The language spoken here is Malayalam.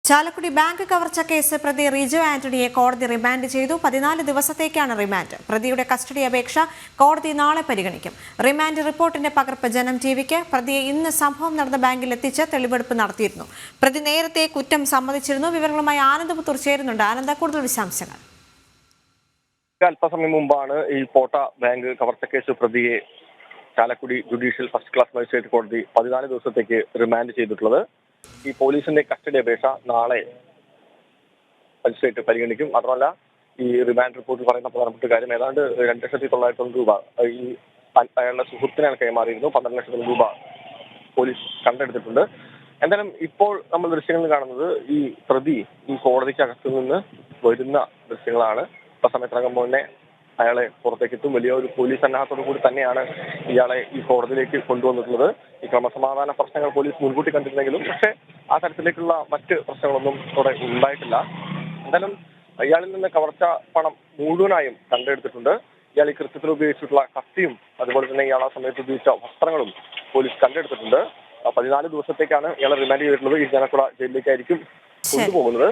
ചാലക്കുടി ബാങ്ക് കവർച്ച കേസ് പ്രതി റിജു ആന്റണിയെ കോടതി റിമാൻഡ് ചെയ്തു. 14 ദിവസത്തേക്കാണ് റിമാൻഡ്. പ്രതിയുടെ കസ്റ്റഡി അപേക്ഷ കോടതി നാളെ പരിഗണിക്കും. റിമാൻഡ് റിപ്പോർട്ടിന്റെ പകർപ്പ് ജനം ടിവിക്ക്. പ്രതിയെ ഇന്ന് സംഭവം നടന്ന ബാങ്കിൽ എത്തിച്ച് തെളിവെടുപ്പ് നടത്തിയിരുന്നു. പ്രതി നേരത്തെ കുറ്റം സമ്മതിച്ചിരുന്നു. വിവരങ്ങളുമായി ആനന്ദപുത്തൂർ ചേരുന്നുണ്ട്. ആനന്ദ, കൂടുതൽ വിശദാംശങ്ങൾ. അല്പസമയം മുമ്പാണ് ഈ കോട്ട ബാങ്ക് കവർച്ച കേസ് പ്രതിയെ Chalakudy judicial first class magistrate കോടതി 14 ദിവസത്തേക്ക് റിമാൻഡ് ചെയ്തിട്ടുള്ളത്. ഈ പോലീസിന്റെ കസ്റ്റഡി അപേക്ഷ നാളെ മജിസ്ട്രേറ്റ് പരിഗണിക്കും. മാത്രമല്ല, ഈ റിമാൻഡ് റിപ്പോർട്ടിൽ പറയുന്ന പ്രധാനപ്പെട്ട കാര്യം ഏതാണ്ട് 2,900,000 രൂപ ഈ അയാളുടെ സുഹൃത്തിനാണ് കൈമാറിയിരുന്നു. 12 ലക്ഷം രൂപ പോലീസ് കണ്ടെടുത്തിട്ടുണ്ട്. എന്തായാലും ഇപ്പോൾ നമ്മൾ ദൃശ്യങ്ങൾ കാണുന്നത് ഈ പ്രതി ഈ കോടതിക്കകത്തു നിന്ന് വരുന്ന ദൃശ്യങ്ങളാണ്. സമയത്തിനകം മുന്നേ അയാളെ പുറത്തേക്ക് എത്തും. വലിയൊരു പോലീസ് സന്നാഹത്തോടു കൂടി തന്നെയാണ് ഇയാളെ ഈ കോടതിയിലേക്ക് കൊണ്ടുവന്നിട്ടുള്ളത്. ഈ ക്രമസമാധാന പ്രശ്നങ്ങൾ പോലീസ് മുൻകൂട്ടി കണ്ടിരുന്നെങ്കിലും പക്ഷേ ആ തരത്തിലേക്കുള്ള മറ്റ് പ്രശ്നങ്ങളൊന്നും ഇവിടെ ഉണ്ടായിട്ടില്ല. എന്തായാലും ഇയാളിൽ നിന്ന് കവർച്ച പണം മുഴുവനായും കണ്ടെടുത്തിട്ടുണ്ട്. ഇയാൾ ഈ കൃത്യത്തിൽ ഉപയോഗിച്ചിട്ടുള്ള കത്തിയും അതുപോലെ തന്നെ ഇയാൾ ആ സമയത്ത് ഉപയോഗിച്ച വസ്ത്രങ്ങളും പോലീസ് കണ്ടെടുത്തിട്ടുണ്ട്. 14 ദിവസത്തേക്കാണ് ഇയാളെ റിമാൻഡ് ചെയ്തിട്ടുള്ളത്. ഇരിഞ്ഞാലക്കുട ജയിലിലേക്കായിരിക്കും കൊണ്ടുപോകുന്നത്.